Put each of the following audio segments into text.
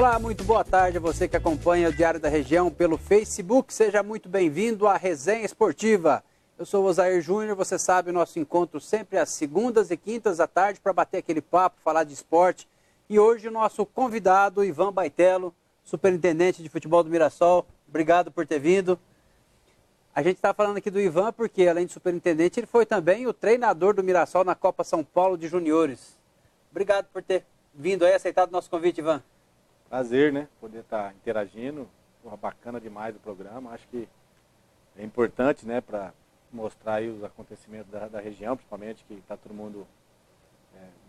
Olá, muito boa tarde a você que acompanha o Diário da Região pelo Facebook. Seja muito bem-vindo à Resenha Esportiva. Eu sou o Osair Júnior, você sabe o nosso encontro sempre às segundas e quintas à tarde para bater aquele papo, falar de esporte. E hoje o nosso convidado, Ivan Baitello, superintendente de futebol do Mirassol. Obrigado por ter vindo. A gente está falando aqui do Ivan porque, além de superintendente, ele foi também o treinador do Mirassol na Copa São Paulo de Juniores. Obrigado por ter vindo aí, aceitado o nosso convite, Ivan. Prazer, né? Poder estar interagindo. Porra, bacana demais o programa. Acho que é importante, né? Para mostrar aí os acontecimentos da região, principalmente, que está todo mundo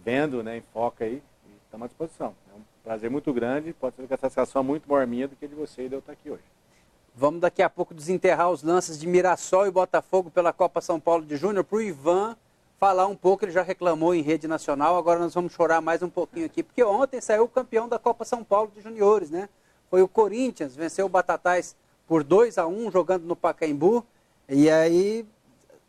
vendo, né? Em foca aí. E estamos à disposição. É um prazer muito grande. Pode ser que essa sensação é muito maior minha do que de você e de eu estar aqui hoje. Vamos daqui a pouco desenterrar os lances de Mirassol e Botafogo pela Copa São Paulo de Júnior para o Ivan falar um pouco. Ele já reclamou em rede nacional, agora nós vamos chorar mais um pouquinho aqui, porque ontem saiu o campeão da Copa São Paulo de Juniores, né? Foi o Corinthians, venceu o Batatais por 2-1 jogando no Pacaembu, e aí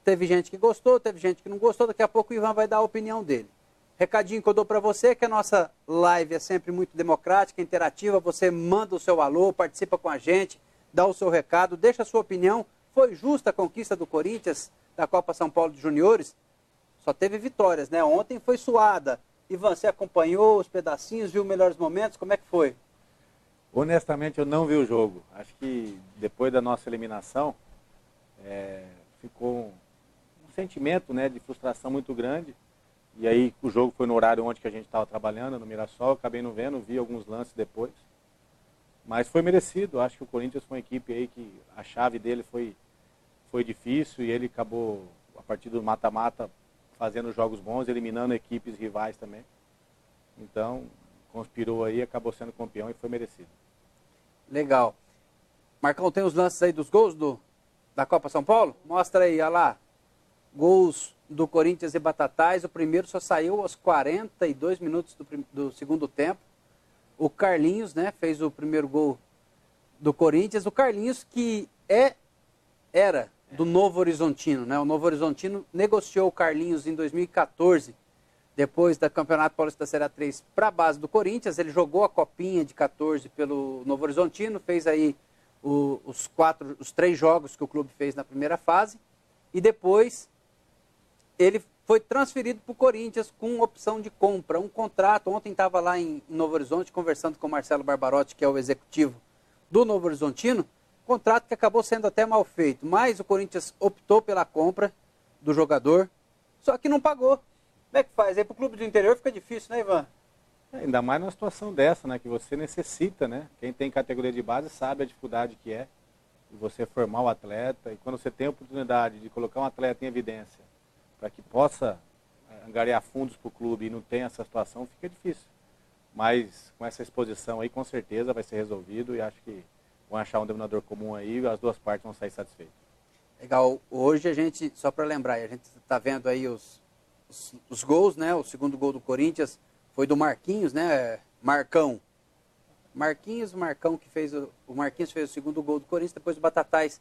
teve gente que gostou, teve gente que não gostou, daqui a pouco o Ivan vai dar a opinião dele. Recadinho que eu dou para você, que a nossa live é sempre muito democrática, interativa, você manda o seu alô, participa com a gente, dá o seu recado, deixa a sua opinião. Foi justa a conquista do Corinthians da Copa São Paulo de Juniores? Só teve vitórias, né? Ontem foi suada. Ivan, você acompanhou os pedacinhos, viu melhores momentos? Como é que foi? Honestamente, eu não vi o jogo. Acho que depois da nossa eliminação, ficou um sentimento, né, de frustração muito grande. E aí o jogo foi no horário onde que a gente estava trabalhando, no Mirassol. Acabei não vendo, vi alguns lances depois. Mas foi merecido. Acho que o Corinthians foi uma equipe aí que a chave dele foi difícil e ele acabou, a partir do mata-mata, fazendo jogos bons, eliminando equipes rivais também. Então, conspirou aí, acabou sendo campeão e foi merecido. Legal. Marcão, tem os lances aí dos gols da Copa São Paulo? Mostra aí, olha lá. Gols do Corinthians e Batatais. O primeiro só saiu aos 42 minutos do segundo tempo. O Carlinhos, né, fez o primeiro gol do Corinthians. O Carlinhos que era do Novo Horizontino, né? O Novo Horizontino negociou o Carlinhos em 2014, depois da Campeonato Paulista da Série A3 para a base do Corinthians. Ele jogou a copinha de 14 pelo Novo Horizontino, fez aí os 3 jogos que o clube fez na primeira fase, e depois ele foi transferido para o Corinthians com opção de compra, um contrato. Ontem estava lá em Novo Horizonte conversando com o Marcelo Barbarotti, que é o executivo do Novo Horizontino. Contrato que acabou sendo até mal feito, mas o Corinthians optou pela compra do jogador, só que não pagou. Como é que faz? Aí para o clube do interior fica difícil, né, Ivan? Ainda mais numa situação dessa, né, que você necessita, né? Quem tem categoria de base sabe a dificuldade que é de você formar o atleta, e quando você tem a oportunidade de colocar um atleta em evidência para que possa angariar fundos para o clube e não tem essa situação, fica difícil. Mas com essa exposição aí, com certeza vai ser resolvido e acho que vão achar um denominador comum aí e as duas partes vão sair satisfeitas. Legal. Hoje a gente, só para lembrar, a gente está vendo aí os gols, né? O segundo gol do Corinthians foi do Marquinhos, né? Marcão que fez o Marquinhos fez o segundo gol do Corinthians, depois o Batatais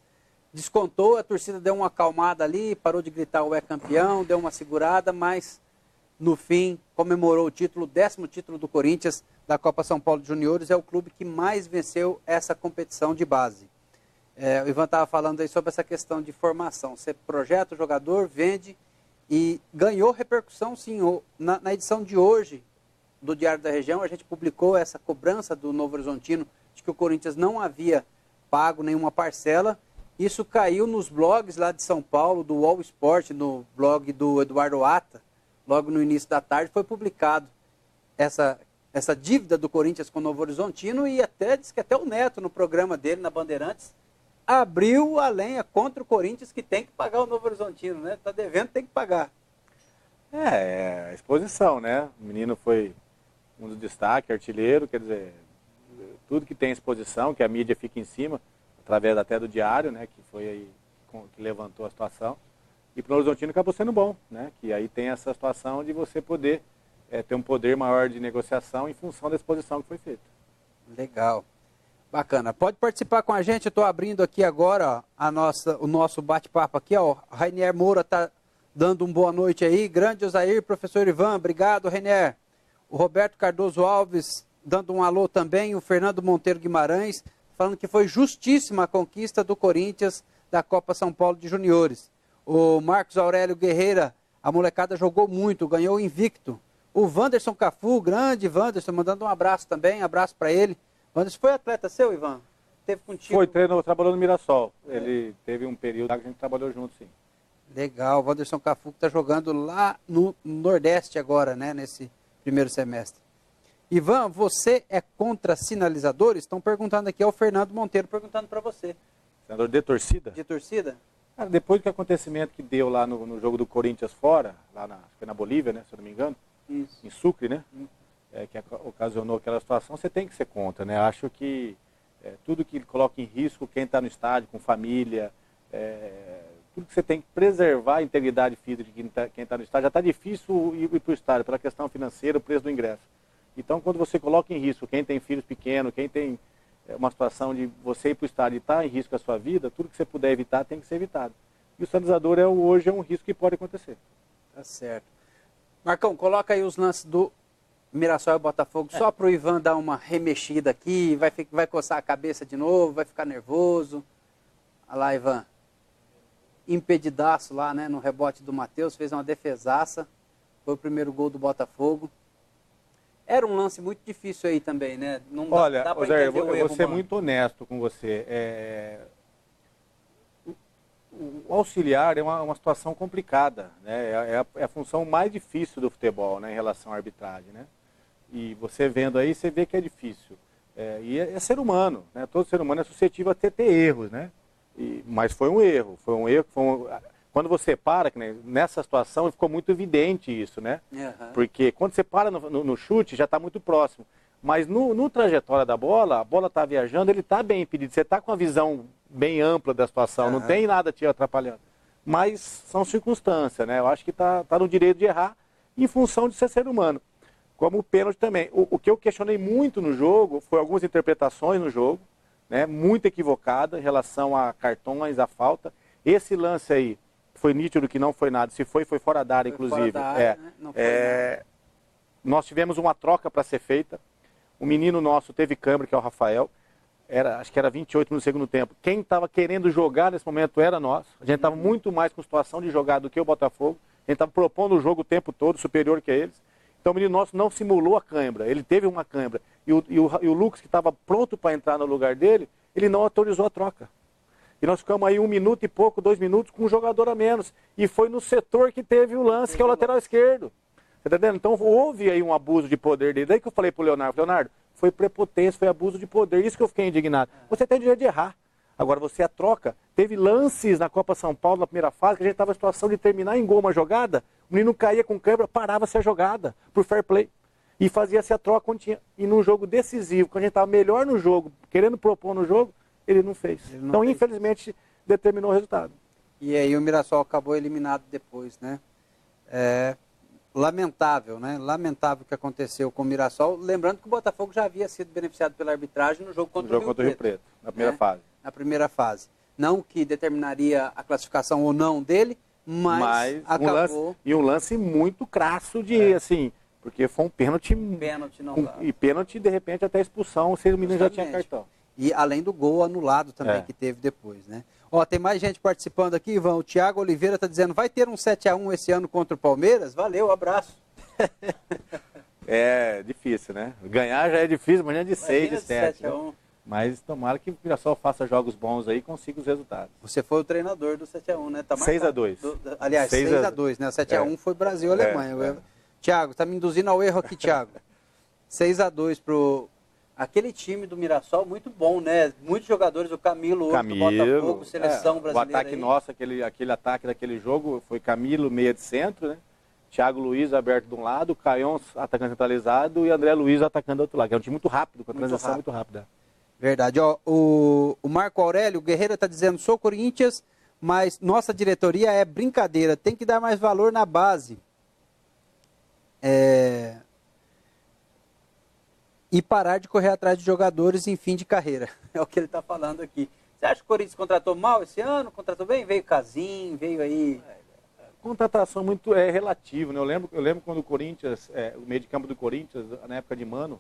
descontou, a torcida deu uma acalmada ali, parou de gritar o campeão, deu uma segurada, mas no fim comemorou o título, o 10º título do Corinthians da Copa São Paulo de Juniores. É o clube que mais venceu essa competição de base. O Ivan estava falando aí sobre essa questão de formação. Você projeta o jogador, vende e ganhou repercussão, sim. Na edição de hoje do Diário da Região, a gente publicou essa cobrança do Novo Horizontino de que o Corinthians não havia pago nenhuma parcela. Isso caiu nos blogs lá de São Paulo, do UOL Sport, no blog do Eduardo Ata. Logo no início da tarde foi publicado essa dívida do Corinthians com o Novo Horizontino, e diz que até o Neto, no programa dele, na Bandeirantes, abriu a lenha contra o Corinthians, que tem que pagar o Novo Horizontino, né? Está devendo, tem que pagar. É a exposição, né? O menino foi um dos destaques, artilheiro, quer dizer, tudo que tem exposição, que a mídia fica em cima, através até do Diário, né? Que foi aí que levantou a situação. E para o Horizontino acabou sendo bom, né? Que aí tem essa situação de você poder ter um poder maior de negociação em função da exposição que foi feita. Legal. Bacana. Pode participar com a gente. Eu estou abrindo aqui agora o nosso bate-papo aqui. Ó. O Rainier Moura está dando uma boa noite aí. Grande Osair, professor Ivan. Obrigado, Rainier. O Roberto Cardoso Alves dando um alô também, o Fernando Monteiro Guimarães, falando que foi justíssima a conquista do Corinthians da Copa São Paulo de Juniores. O Marcos Aurélio Guerreira, a molecada jogou muito, ganhou invicto. O Wanderson Cafu, grande Wanderson, mandando um abraço também, abraço para ele. Wanderson foi atleta seu, Ivan? Teve contigo? Foi, treinou, trabalhou no Mirassol. Ele teve um período que a gente trabalhou junto, sim. Legal, o Wanderson Cafu que está jogando lá no Nordeste agora, né, nesse primeiro semestre. Ivan, você é contra sinalizadores? Estão perguntando aqui, é o Fernando Monteiro perguntando para você. Senador de torcida? De torcida? Cara, depois do acontecimento que deu lá no jogo do Corinthians fora, lá foi na Bolívia, né, se eu não me engano, Isso. em Sucre, né, que ocasionou aquela situação, você tem que ser contra, né? Acho que tudo que coloca em risco quem está no estádio, com família, tudo que você tem que preservar a integridade física de quem está no estádio. Já está difícil ir para o estádio pela questão financeira, o preço do ingresso. Então, quando você coloca em risco quem tem filhos pequenos, quem tem uma situação de você ir para o estádio e estar em risco a sua vida, tudo que você puder evitar tem que ser evitado. E o sinalizador hoje é um risco que pode acontecer. Tá certo. Marcão, coloca aí os lances do Mirassol e Botafogo, só para o Ivan dar uma remexida aqui, vai coçar a cabeça de novo, vai ficar nervoso. Olha lá, Ivan. Impedidaço lá, né, no rebote do Matheus, fez uma defesaça. Foi o primeiro gol do Botafogo. Era um lance muito difícil aí também, né? Não dá, olha, dá para Zé, entender o erro. eu vou ser mano. muito honesto com você. O auxiliar é uma situação complicada, né? É a função mais difícil do futebol, né, em relação à arbitragem, né? E você vendo aí, você vê que é difícil. E é ser humano, né? Todo ser humano é suscetível a ter erros, né? Mas foi um erro. Quando você para, que, né, nessa situação ficou muito evidente isso, né? Uhum. Porque quando você para no chute, já está muito próximo. Mas no trajetória da bola, a bola está viajando, ele está bem impedido. Você está com a visão bem ampla da situação, não tem nada te atrapalhando. Mas são circunstâncias, né? Eu acho que está no direito de errar em função de ser humano. Como o pênalti também. O que eu questionei muito no jogo foi algumas interpretações no jogo, né? Muito equivocada em relação a cartões, a falta. Esse lance aí foi nítido que não foi nada. Se foi fora da área, inclusive. Fora da área, né? Não foi nada. Nós tivemos uma troca para ser feita. Um menino nosso teve câimbra, que é o Rafael. Acho que era 28 no segundo tempo. Quem estava querendo jogar nesse momento era nós. A gente estava muito mais com situação de jogar do que o Botafogo. A gente estava propondo o jogo o tempo todo, superior que eles. Então o menino nosso não simulou a câimbra. Ele teve uma câimbra. E o Lucas, que estava pronto para entrar no lugar dele, ele não autorizou a troca. E nós ficamos aí 1 minuto e pouco, 2 minutos, com um jogador a menos. E foi no setor que teve o lance, que é o lateral esquerdo. Você está entendendo? Então houve aí um abuso de poder dele. Daí que eu falei para o Leonardo, foi prepotência, foi abuso de poder. Isso que eu fiquei indignado. Você tem direito de errar. Agora você a troca. Teve lances na Copa São Paulo, na primeira fase, que a gente estava em situação de terminar em gol uma jogada, o menino caía com câimbra, parava-se a jogada, por fair play. E fazia-se a troca quando tinha. E num jogo decisivo, quando a gente estava melhor no jogo, querendo propor no jogo, ele não fez. Então, infelizmente, determinou o resultado. E aí o Mirassol acabou eliminado depois, né? Lamentável, né? Lamentável o que aconteceu com o Mirassol. Lembrando que o Botafogo já havia sido beneficiado pela arbitragem no jogo contra o Rio Preto. Na primeira fase. Na primeira fase. Não que determinaria a classificação ou não dele, mas acabou... um lance muito crasso de, assim, porque foi um pênalti... Pênalti não dá. E pênalti, de repente, até expulsão, se o menino já tinha cartão. E além do gol anulado também que teve depois, né? Ó, tem mais gente participando aqui, Ivan. O Thiago Oliveira está dizendo, vai ter um 7-1 esse ano contra o Palmeiras? Valeu, abraço. É difícil, né? Ganhar já é difícil, mas já é de 6, de 7. Né? Mas tomara que o Mirassol faça jogos bons aí e consiga os resultados. Você foi o treinador do 7-1, né? Tá 6-2. Aliás, 6-2, né? O 7-1 foi Brasil e Alemanha. Thiago, tá me induzindo ao erro aqui, Thiago. 6-2 pro... Aquele time do Mirassol, muito bom, né? Muitos jogadores, o Camilo hoje do Botafogo, seleção brasileira. O ataque nosso, aquele ataque daquele jogo, foi Camilo, meia de centro, né? Thiago Luiz aberto de um lado, Caion atacando centralizado e André Luiz atacando do outro lado. É um time muito rápido, com a transição muito rápida. Verdade. Ó, o Marco Aurélio Guerreira está dizendo, sou Corinthians, mas nossa diretoria é brincadeira, tem que dar mais valor na base. E parar de correr atrás de jogadores em fim de carreira. É o que ele está falando aqui. Você acha que o Corinthians contratou mal esse ano? Contratou bem? Veio Casim, veio aí... Contratação muito relativa, né? Eu lembro quando o Corinthians, o meio de campo do Corinthians, na época de Mano,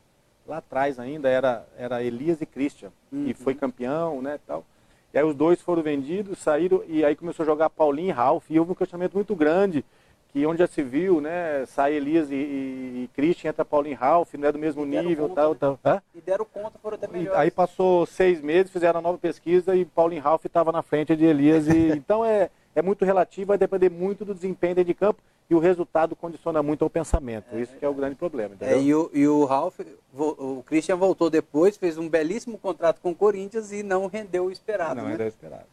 lá atrás ainda era Elias e Christian, que foi campeão, né, tal. E aí os dois foram vendidos, saíram, e aí começou a jogar Paulinho e Ralf, e houve um questionamento muito grande, que onde já se viu, né, sai Elias e Christian, entra Paulinho e Ralf, não é do mesmo nível, conta, tal. Né? E deram conta, foram até melhores. Aí passou 6 meses, fizeram a nova pesquisa e Paulinho e Ralf estava na frente de Elias, então é muito relativo, vai depender muito do desempenho dentro de campo, e o resultado condiciona muito ao pensamento, isso que é o grande problema. E o Ralf, o Christian voltou depois, fez um belíssimo contrato com o Corinthians e não rendeu o esperado. Não rendeu o esperado.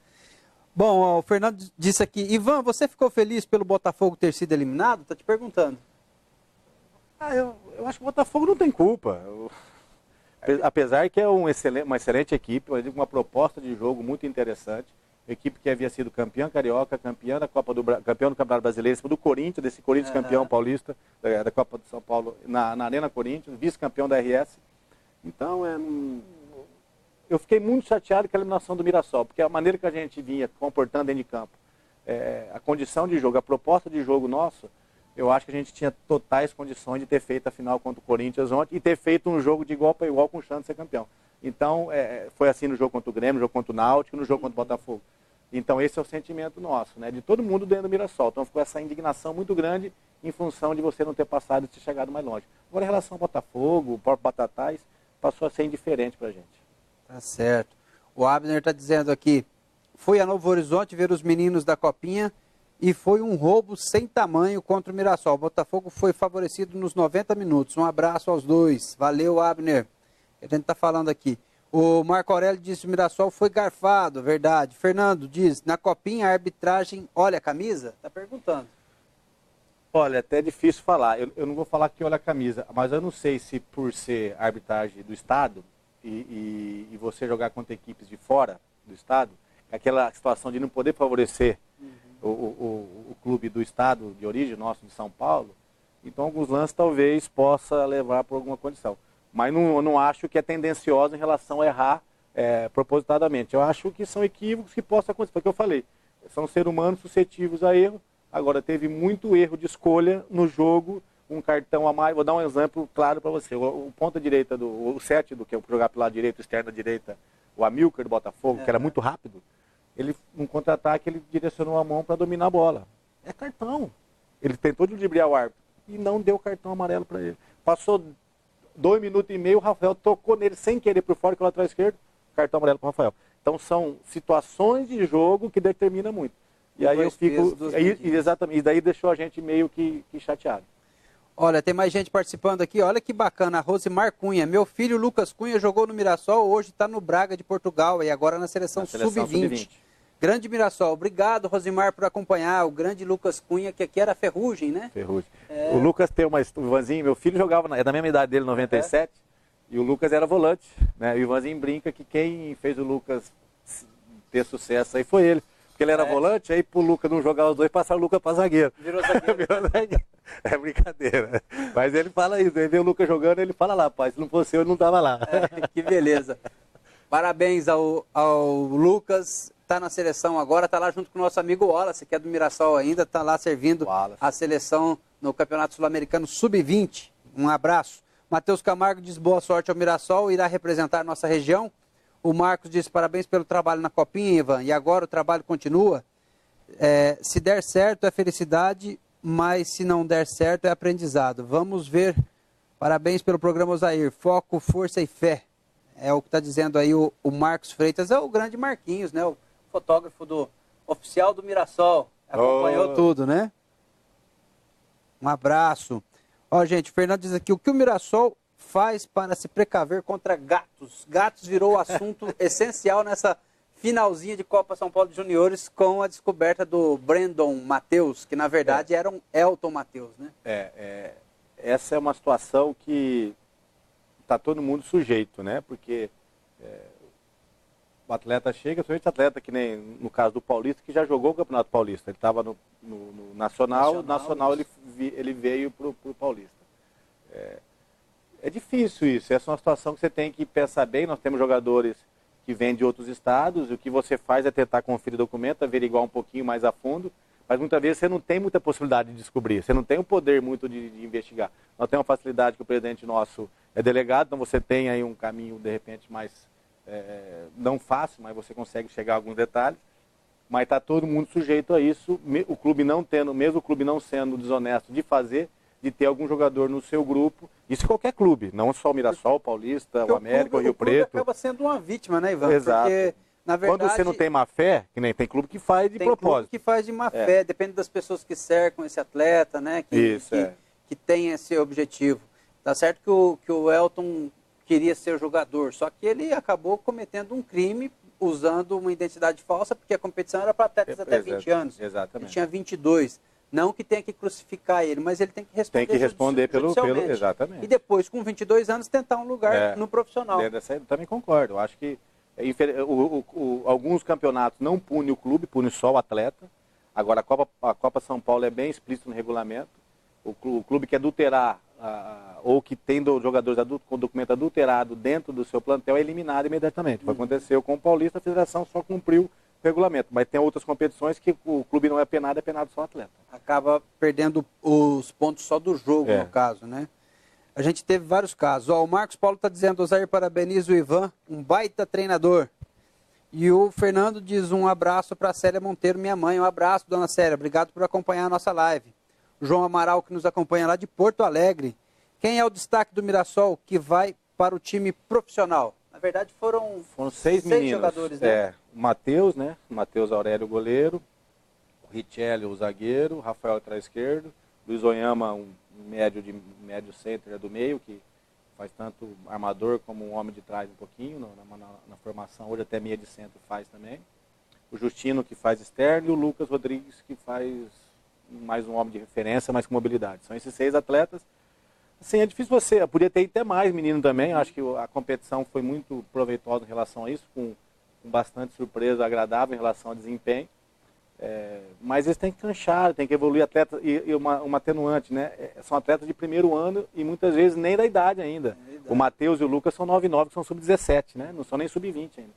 Bom, ó, o Fernando disse aqui, Ivan, você ficou feliz pelo Botafogo ter sido eliminado? Tá te perguntando. Eu acho que o Botafogo não tem culpa. Apesar que é uma excelente equipe, uma proposta de jogo muito interessante, equipe que havia sido campeã carioca, campeã da campeão do Campeonato Brasileiro, do Corinthians, desse Corinthians campeão paulista, da Copa de São Paulo, na Arena Corinthians, vice-campeão da RS. Então, eu fiquei muito chateado com a eliminação do Mirassol, porque a maneira que a gente vinha comportando dentro de campo, a condição de jogo, a proposta de jogo nossa, eu acho que a gente tinha totais condições de ter feito a final contra o Corinthians ontem e ter feito um jogo de igual para igual com chance de ser campeão. Então, foi assim no jogo contra o Grêmio, no jogo contra o Náutico, no jogo contra o Botafogo. Então, esse é o sentimento nosso, né, de todo mundo dentro do Mirassol. Então, ficou essa indignação muito grande em função de você não ter passado e ter chegado mais longe. Agora, em relação ao Botafogo, o próprio Batatais, passou a ser indiferente para a gente. Tá certo. O Abner está dizendo aqui, fui a Novo Horizonte ver os meninos da Copinha e foi um roubo sem tamanho contra o Mirassol. O Botafogo foi favorecido nos 90 minutos. Um abraço aos dois. Valeu, Abner. A gente está falando aqui. O Marco Aurélio disse que o Mirassol foi garfado, verdade. Fernando diz, na Copinha a arbitragem olha a camisa? Está perguntando. Olha, até é difícil falar. Eu não vou falar que olha a camisa, mas eu não sei se por ser arbitragem do Estado e você jogar contra equipes de fora do Estado, aquela situação de não poder favorecer o clube do Estado de origem, nosso de São Paulo, então alguns lances talvez possa levar por alguma condição. Mas não acho que é tendencioso em relação a errar propositadamente. Eu acho que são equívocos que possam acontecer. Foi o que eu falei. São seres humanos suscetíveis a erro. Agora, teve muito erro de escolha no jogo, um cartão a mais. Vou dar um exemplo claro para você. O ponta direita, o 7 do que eu jogar pelo lado direito, externo da direita, o Amilcar do Botafogo, que era muito rápido, ele, num contra-ataque, ele direcionou a mão para dominar a bola. É cartão. Ele tentou ludibriar o árbitro e não deu cartão amarelo para ele. Passou 2 minutos e meio, o Rafael tocou nele sem querer por fora, com o lateral esquerdo, cartão amarelo para o Rafael. Então são situações de jogo que determinam muito. E aí eu fico. Exatamente, e daí deixou a gente meio que chateado. Olha, tem mais gente participando aqui. Olha que bacana, a Rosimar Cunha. Meu filho Lucas Cunha jogou no Mirassol, hoje está no Braga de Portugal e agora na seleção sub-20. Grande Mirassol. Obrigado, Rosimar, por acompanhar. O grande Lucas Cunha, que aqui era Ferrugem, né? Ferrugem. O Lucas tem o Ivanzinho, meu filho jogava, é da mesma idade dele, 97, e o Lucas era volante, né? E o Ivanzinho brinca que quem fez o Lucas ter sucesso aí foi ele. Porque ele era volante, aí pro Lucas não jogar os dois, passaram o Lucas para zagueiro. Virou zagueiro. Virou zagueiro. É brincadeira. Mas ele fala isso, ele vê o Lucas jogando, ele fala lá, pai, se não fosse eu não tava lá. Que beleza. Parabéns ao Lucas, está na seleção agora, está lá junto com o nosso amigo Wallace, que é do Mirassol ainda, está lá servindo a seleção no Campeonato Sul-Americano Sub-20. Um abraço. Matheus Camargo diz boa sorte ao Mirassol, irá representar nossa região. O Marcos diz parabéns pelo trabalho na Copinha, Ivan, e agora o trabalho continua. Se der certo é felicidade, mas se não der certo é aprendizado. Vamos ver. Parabéns pelo programa Osair. Foco, força e fé. É o que está dizendo aí o Marcos Freitas, é o grande Marquinhos, né? O fotógrafo oficial do Mirassol. Acompanhou tudo, né? Um abraço. Ó, gente, o Fernando diz aqui, o que o Mirassol faz para se precaver contra gatos? Gatos virou o assunto essencial nessa finalzinha de Copa São Paulo de Juniores com a descoberta do Brandon Matheus, que na verdade era um Elton Matheus, né? Essa é uma situação que está todo mundo sujeito, né? Porque o atleta chega, somente atleta que nem no caso do Paulista, que já jogou o Campeonato Paulista. Ele estava no Nacional ele veio para o Paulista. É difícil isso, essa é uma situação que você tem que pensar bem. Nós temos jogadores que vêm de outros estados, e o que você faz é tentar conferir documento, averiguar um pouquinho mais a fundo, mas muitas vezes você não tem muita possibilidade de descobrir, você não tem o poder muito de investigar. Nós temos uma facilidade que o presidente nosso, é delegado, então você tem aí um caminho, de repente, mais, não fácil, mas você consegue chegar a alguns detalhes. Mas está todo mundo sujeito a isso, o clube não tendo, mesmo o clube não sendo desonesto de fazer, de ter algum jogador no seu grupo, isso qualquer clube, não só o Mirassol, o Paulista, o América, o Rio Preto. Acaba sendo uma vítima, né, Ivan? Exato. Porque, na verdade, quando você não tem má fé, que nem tem clube que faz de propósito. Tem clube que faz de má fé, depende das pessoas que cercam esse atleta, né, que tem esse objetivo. Tá certo que o Elton queria ser jogador, só que ele acabou cometendo um crime usando uma identidade falsa, porque a competição era para atletas até 20 anos. Exatamente. Ele tinha 22. Não que tenha que crucificar ele, mas ele tem que responder. Tem que responder pelo exatamente. E depois, com 22 anos, tentar um lugar no profissional. Eu também concordo. Eu acho que alguns campeonatos não punem o clube, punem só o atleta. Agora, a Copa São Paulo é bem explícito no regulamento. O clube que adulterar ou que tem jogadores com documento adulterado dentro do seu plantel é eliminado imediatamente. Foi o que aconteceu com o Paulista, a federação só cumpriu o regulamento. Mas tem outras competições que o clube não é penado só o atleta. Acaba perdendo os pontos só do jogo, no caso, né? A gente teve vários casos. O Marcos Paulo está dizendo, Osair, parabeniza o Ivan, um baita treinador. E o Fernando diz um abraço para a Célia Monteiro, minha mãe. Um abraço, dona Célia. Obrigado por acompanhar a nossa live. O João Amaral, que nos acompanha lá de Porto Alegre. Quem é o destaque do Mirassol que vai para o time profissional? Na verdade, foram seis meninos, jogadores, né? O Matheus, né? O Matheus Aurélio, o goleiro. O Richelli, o zagueiro. O Rafael, atrás esquerdo. Luiz Oyama, um médio center do meio, que faz tanto armador como um homem de trás um pouquinho, na formação, hoje até meia de centro faz também. O Justino, que faz externo, e o Lucas Rodrigues, que faz mais um homem de referência, mas com mobilidade. São esses 6 atletas. Assim, é difícil podia ter até mais menino também, acho que a competição foi muito proveitosa em relação a isso, com bastante surpresa agradável em relação ao desempenho. Mas eles têm que canchar, têm que evoluir atletas, e uma atenuante, né? São atletas de primeiro ano e muitas vezes nem da idade ainda. O Matheus e o Lucas são 9-9, que são sub-17, né? Não são nem sub-20 ainda.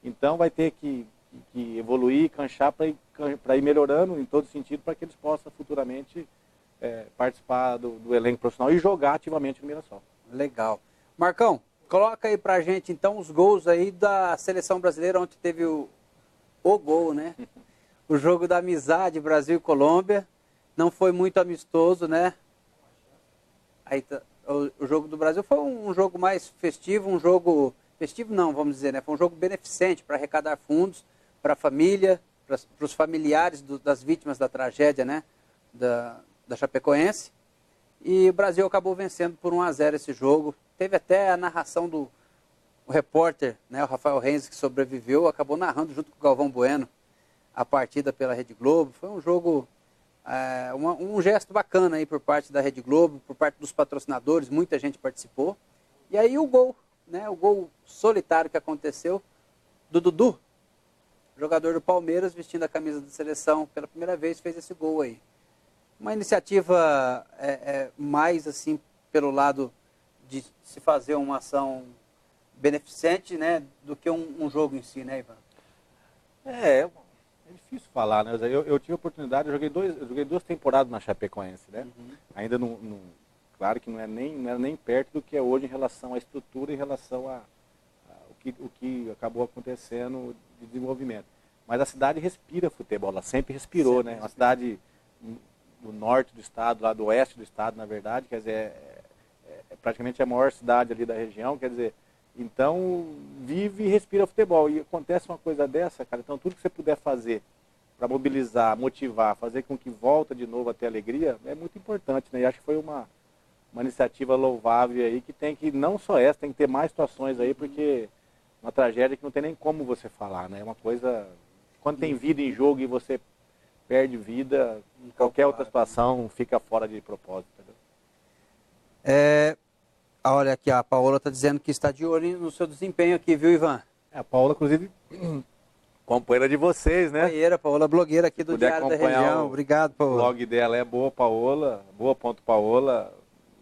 Então vai ter que evoluir, canchar para ir melhorando em todo sentido, para que eles possam futuramente participar do elenco profissional e jogar ativamente no Mirassol. Legal. Marcão, coloca aí pra gente então os gols aí da seleção brasileira, onde teve o gol, né? O jogo da amizade Brasil e Colômbia. Não foi muito amistoso, né? Aí tá, o jogo do Brasil foi um jogo mais festivo, um jogo... Festivo não, vamos dizer, né? Foi um jogo beneficente para arrecadar fundos para a família, para os familiares das vítimas da tragédia, né? Da Chapecoense. E o Brasil acabou vencendo por 1-0 esse jogo. Teve até a narração do repórter, né? O Rafael Renz, que sobreviveu, acabou narrando junto com o Galvão Bueno a partida pela Rede Globo. Foi um jogo, um gesto bacana aí por parte da Rede Globo, por parte dos patrocinadores, muita gente participou. E aí o gol, né? O gol solitário que aconteceu do Dudu, jogador do Palmeiras, vestindo a camisa da seleção pela primeira vez, fez esse gol aí. Uma iniciativa mais assim pelo lado de se fazer uma ação beneficente, né, do que um jogo em si, né, Ivan? É difícil falar, né? Eu tive a oportunidade, eu joguei 2 temporadas na Chapecoense, né? Ainda claro que não era nem perto do que é hoje em relação à estrutura, em relação o que acabou acontecendo de desenvolvimento. Mas a cidade respira futebol, ela sempre respirou, né? Uma cidade do norte do estado, lá do oeste do estado, na verdade, quer dizer, é praticamente a maior cidade ali da região, quer dizer, então vive e respira futebol. E acontece uma coisa dessa, cara, então tudo que você puder fazer para mobilizar, motivar, fazer com que volta de novo a ter alegria, é muito importante, né? E acho que foi uma iniciativa louvável aí, que tem que, não só essa, tem que ter mais situações aí, porque uma tragédia que não tem nem como você falar, né? É uma coisa, quando tem vida em jogo e você perde vida, qualquer outra situação fica fora de propósito. Entendeu? Olha aqui, a Paola está dizendo que está de olho no seu desempenho aqui, viu, Ivan? A Paola, inclusive, companheira de vocês, né? Companheira, Paola, blogueira aqui do Diário da Região. Obrigado, Paola. O blog dela é Boa Paola, Boa.Paola,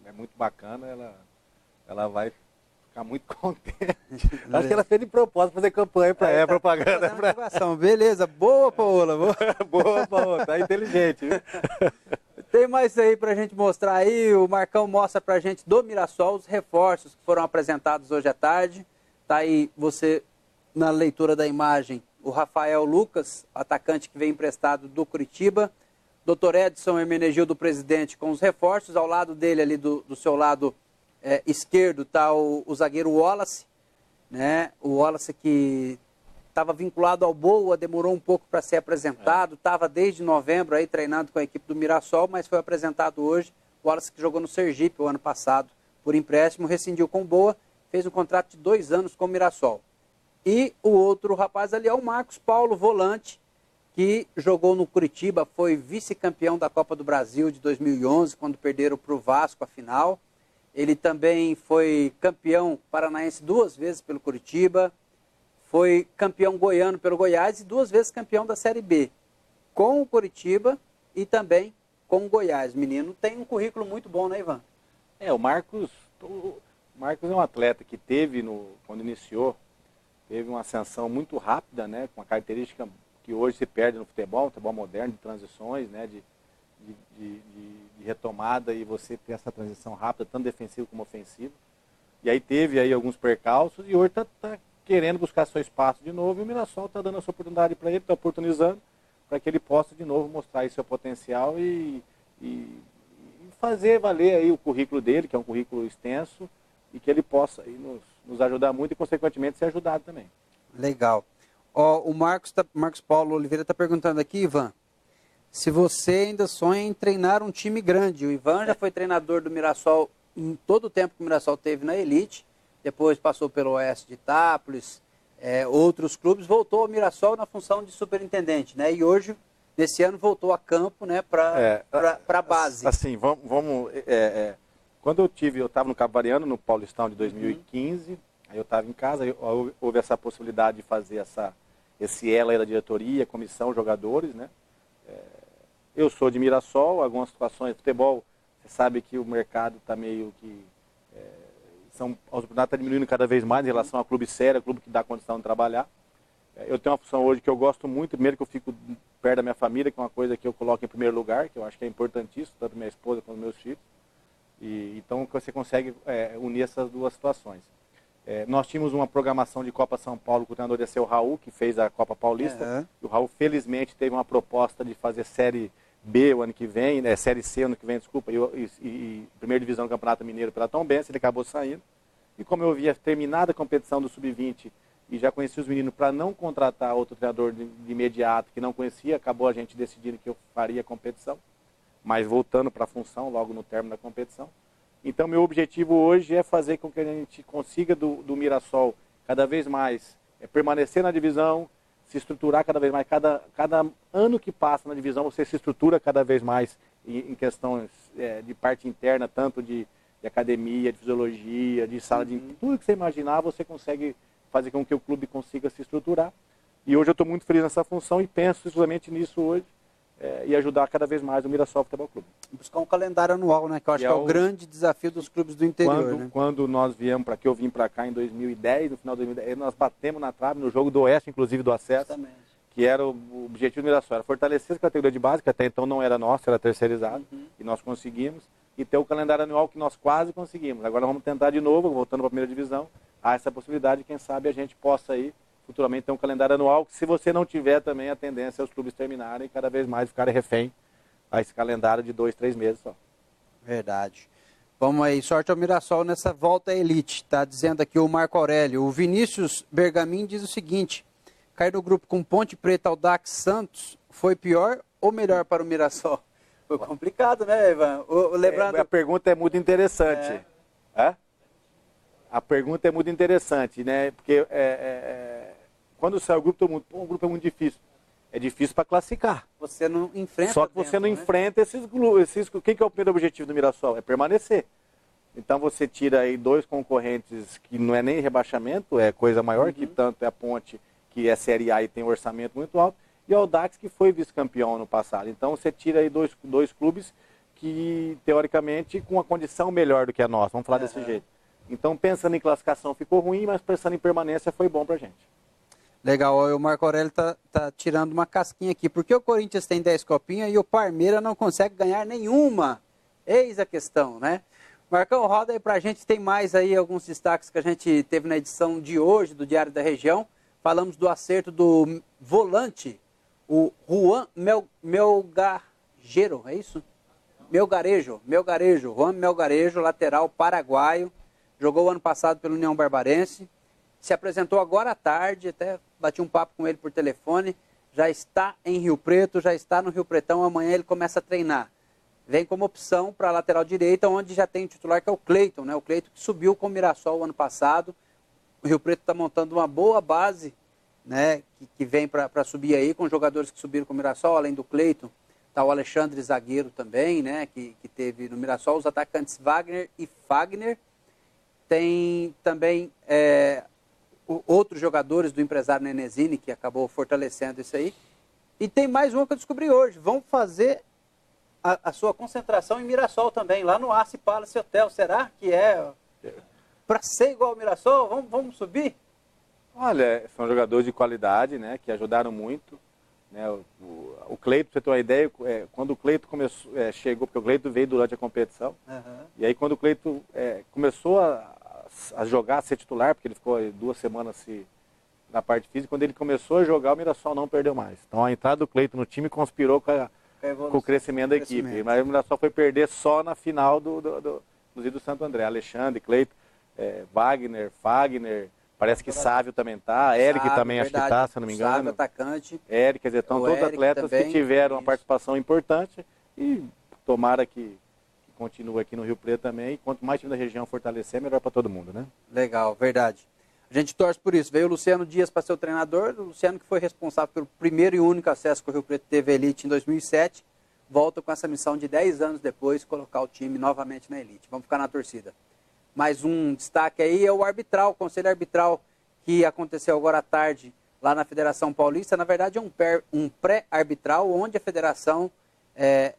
é muito bacana, ela vai ficar muito contente. Acho que ela fez de propósito fazer campanha para propaganda. Beleza, boa, Paola. Boa. Boa, Paola, tá inteligente, viu? Tem mais aí pra gente mostrar aí, o Marcão mostra pra gente do Mirassol os reforços que foram apresentados hoje à tarde. Tá aí você na leitura da imagem, o Rafael Lucas, atacante que veio emprestado do Curitiba, Dr. Edson Hermenegildo, presidente, com os reforços, ao lado dele ali do seu lado esquerdo está o zagueiro Wallace, né? O Wallace que estava vinculado ao Boa, demorou um pouco para ser apresentado, estava desde novembro aí treinando com a equipe do Mirassol, mas foi apresentado hoje. O Wallace que jogou no Sergipe o ano passado por empréstimo, rescindiu com o Boa, fez um contrato de 2 anos com o Mirassol. E o outro rapaz ali é o Marcos Paulo, volante, que jogou no Curitiba, foi vice-campeão da Copa do Brasil de 2011, quando perderam para o Vasco a final. Ele também foi campeão paranaense 2 vezes pelo Curitiba, foi campeão goiano pelo Goiás e 2 vezes campeão da Série B, com o Curitiba e também com o Goiás. O menino tem um currículo muito bom, né, Ivan? O Marcos é um atleta que teve, quando iniciou, teve uma ascensão muito rápida, né, com uma característica que hoje se perde no futebol moderno, de transições, né, de retomada, e você ter essa transição rápida, tanto defensiva como ofensiva. E aí teve aí alguns percalços e hoje está querendo buscar seu espaço de novo, e o Mirassol está dando essa oportunidade para ele, está oportunizando para que ele possa de novo mostrar aí seu potencial e fazer valer aí o currículo dele, que é um currículo extenso, e que ele possa aí nos ajudar muito e, consequentemente, ser ajudado também. Legal. O Marcos Paulo Oliveira está perguntando aqui, Ivan, se você ainda sonha em treinar um time grande. O Ivan já foi treinador do Mirassol em todo o tempo que o Mirassol teve na elite, depois passou pelo Oeste de Itápolis, outros clubes, voltou ao Mirassol na função de superintendente, né? E hoje, nesse ano, voltou a campo, né, para a base. Assim, quando eu estava no Capivariano, no Paulistão de 2015, aí eu estava em casa, houve essa possibilidade de fazer esse elo aí da diretoria, comissão, jogadores, né? Eu sou de Mirassol, algumas situações de futebol, você sabe que o mercado está meio que... as oportunidades estão diminuindo cada vez mais em relação a clube sério, clube que dá condição de trabalhar. Eu tenho uma função hoje que eu gosto muito, primeiro que eu fico perto da minha família, que é uma coisa que eu coloco em primeiro lugar, que eu acho que é importantíssimo, tanto minha esposa quanto meus filhos. Então você consegue unir essas duas situações. Nós tínhamos uma programação de Copa São Paulo com o treinador ia ser o Raul, que fez a Copa Paulista. E o Raul, felizmente, teve uma proposta de fazer Série B o ano que vem, Série C o ano que vem, desculpa, e primeira divisão do Campeonato Mineiro pela Tombense, ele acabou saindo. E como eu havia terminado a competição do Sub-20 e já conheci os meninos para não contratar outro treinador de imediato, que não conhecia, acabou a gente decidindo que eu faria a competição, mas voltando para a função logo no término da competição. Então, meu objetivo hoje é fazer com que a gente consiga do Mirassol cada vez mais permanecer na divisão, se estruturar cada vez mais. Cada ano que passa na divisão, você se estrutura cada vez mais em questões de parte interna, tanto de academia, de fisiologia, de sala de... Tudo que você imaginar, você consegue fazer com que o clube consiga se estruturar. E hoje eu estou muito feliz nessa função e penso exclusivamente nisso hoje. E ajudar cada vez mais o Mirassol Futebol Clube. Buscar um calendário anual, né? Que eu acho que é o grande desafio dos clubes do interior. Quando nós viemos para cá, eu vim para cá em 2010, no final de 2010, nós batemos na trave no jogo do Oeste, inclusive do acesso, Exatamente. Que era o objetivo do Mirassol, era fortalecer a categoria de base, que até então não era nossa, era terceirizada, e nós conseguimos, e ter o calendário anual que nós quase conseguimos. Agora vamos tentar de novo, voltando para a primeira divisão, há essa possibilidade, quem sabe a gente possa aí futuramente ter um calendário anual, que se você não tiver também, a tendência é os clubes terminarem e cada vez mais ficarem refém a esse calendário de 2, 3 meses só. Verdade. Vamos aí, sorte ao Mirassol nessa volta à elite. Está dizendo aqui o Marco Aurélio. O Vinícius Bergamin diz o seguinte: cair no grupo com Ponte Preta, Audax Santos foi pior ou melhor para o Mirassol? Foi complicado, né, Ivan? Lembrando... A pergunta é muito interessante. A pergunta é muito interessante, né? Porque quando sai o grupo, todo mundo, o grupo é muito difícil. É difícil para classificar. Você não enfrenta. Só que você não enfrenta esses grupos. O que é o primeiro objetivo do Mirassol? É permanecer. Então você tira aí 2 concorrentes que não é nem rebaixamento, é coisa maior, que tanto é a Ponte, que é Série A e tem um orçamento muito alto, e o Audax, que foi vice-campeão no passado. Então você tira aí dois clubes que, teoricamente, com uma condição melhor do que a nossa. Vamos falar desse jeito. Então, pensando em classificação ficou ruim, mas pensando em permanência foi bom pra gente. Legal, o Marco Aurélio tá tirando uma casquinha aqui. Por que o Corinthians tem 10 copinhas e o Palmeiras não consegue ganhar nenhuma? Eis a questão, né? Marcão, roda aí pra gente, tem mais aí alguns destaques que a gente teve na edição de hoje do Diário da Região. Falamos do acerto do volante, o Juan Melgarejo, é isso? Melgarejo, Juan Melgarejo, lateral paraguaio, jogou ano passado pelo União Barbarense, se apresentou agora à tarde, até bati um papo com ele por telefone, já está em Rio Preto, já está no Rio Pretão, amanhã ele começa a treinar. Vem como opção para a lateral direita, onde já tem o titular que é o Cleiton, né? O Cleiton que subiu com o Mirassol ano passado. O Rio Preto está montando uma boa base, né? Que vem para subir aí, com jogadores que subiram com o Mirassol, além do Cleiton. Está o Alexandre Zagueiro também, né? Que teve no Mirassol, os atacantes Wagner e Fagner. Tem também outros jogadores do empresário Nenezini, que acabou fortalecendo isso aí. E tem mais uma que eu descobri hoje. Vão fazer a sua concentração em Mirassol também, lá no Arce Palace Hotel. Será que é para ser igual ao Mirassol? Vamos subir? Olha, são jogadores de qualidade, né, que ajudaram muito. Né, o Cleiton, pra você ter uma ideia, quando o Cleiton chegou, porque o Cleiton veio durante a competição, e aí quando o Cleiton começou a jogar, a ser titular, porque ele ficou 2 semanas na parte física, quando ele começou a jogar, o Mirassol não perdeu mais. Então a entrada do Cleiton no time conspirou com o crescimento da equipe. Mas o Mirassol foi perder só na final do Santo André. Alexandre, Cleiton, Wagner, Fagner, parece que Sávio também tá, Eric também acho que tá, se eu não me engano. Sávio, atacante. Eric, quer dizer, estão todos atletas também, que tiveram uma participação importante e tomara que continue aqui no Rio Preto também. E quanto mais time da região fortalecer, melhor para todo mundo, né? Legal, verdade. A gente torce por isso. Veio o Luciano Dias para ser o treinador, o Luciano que foi responsável pelo primeiro e único acesso que o Rio Preto teve à elite em 2007, volta com essa missão de 10 anos depois, colocar o time novamente na elite. Vamos ficar na torcida. Mais um destaque aí é o arbitral, o conselho arbitral que aconteceu agora à tarde lá na Federação Paulista. Na verdade é um pré-arbitral, onde a federação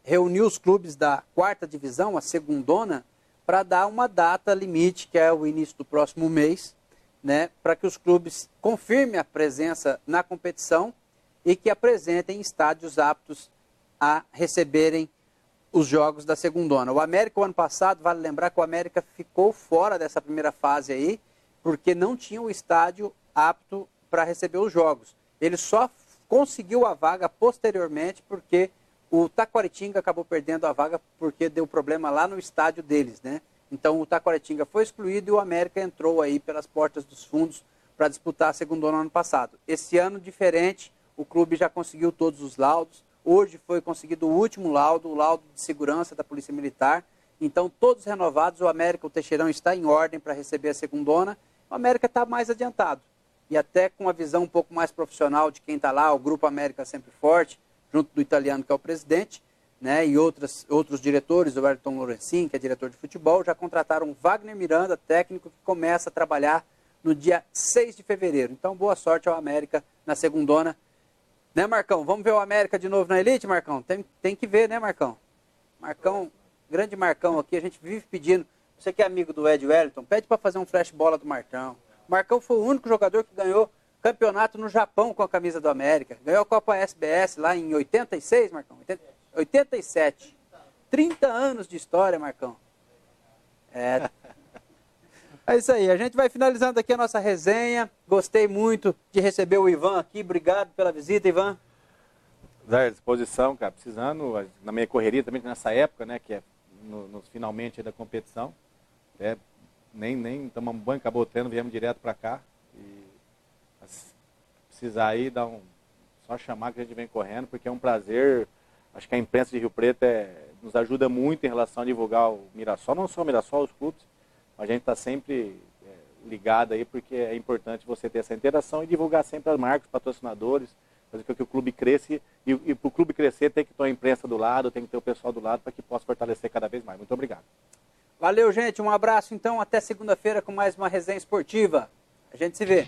reuniu os clubes da 4ª divisão, a segundona, para dar uma data limite, que é o início do próximo mês, né, para que os clubes confirmem a presença na competição e que apresentem estádios aptos a receberem os jogos da segundona. O América, o ano passado, vale lembrar que o América ficou fora dessa primeira fase aí, porque não tinha o estádio apto para receber os jogos. Ele só conseguiu a vaga posteriormente porque o Taquaritinga acabou perdendo a vaga porque deu problema lá no estádio deles, né? Então o Taquaritinga foi excluído e o América entrou aí pelas portas dos fundos para disputar a segundona no ano passado. Esse ano, diferente, o clube já conseguiu todos os laudos. Hoje foi conseguido o último laudo, o laudo de segurança da Polícia Militar. Então, todos renovados, o América, o Teixeirão está em ordem para receber a segundona. O América está mais adiantado. E até com uma visão um pouco mais profissional de quem está lá, o Grupo América Sempre Forte, junto do italiano que é o presidente, né, e outros diretores, o Wellington Lorenzin, que é diretor de futebol, já contrataram Wagner Miranda, técnico, que começa a trabalhar no dia 6 de fevereiro. Então, boa sorte ao América na segundona. Né, Marcão? Vamos ver o América de novo na elite, Marcão? Tem que ver, né, Marcão? Marcão, grande Marcão aqui, a gente vive pedindo. Você que é amigo do Ed Wellington, pede para fazer um flash bola do Marcão. O Marcão foi o único jogador que ganhou campeonato no Japão com a camisa do América. Ganhou a Copa SBS lá em 86, Marcão? 87. 30 anos de história, Marcão. É isso aí, a gente vai finalizando aqui a nossa resenha. Gostei muito de receber o Ivan aqui. Obrigado pela visita, Ivan. À disposição, cara. Precisando, na minha correria também nessa época, né, que é nos finalmente da competição. Nem tomamos banho, acabou o treino, viemos direto para cá. E precisar aí, só chamar que a gente vem correndo, porque é um prazer. Acho que a imprensa de Rio Preto nos ajuda muito em relação a divulgar o Mirassol, não só o Mirassol, os clubes. A gente está sempre ligado aí, porque é importante você ter essa interação e divulgar sempre as marcas, patrocinadores, fazer com que o clube cresça. E para o clube crescer tem que ter a imprensa do lado, tem que ter o pessoal do lado para que possa fortalecer cada vez mais. Muito obrigado. Valeu, gente. Um abraço, então. Até segunda-feira com mais uma resenha esportiva. A gente se vê.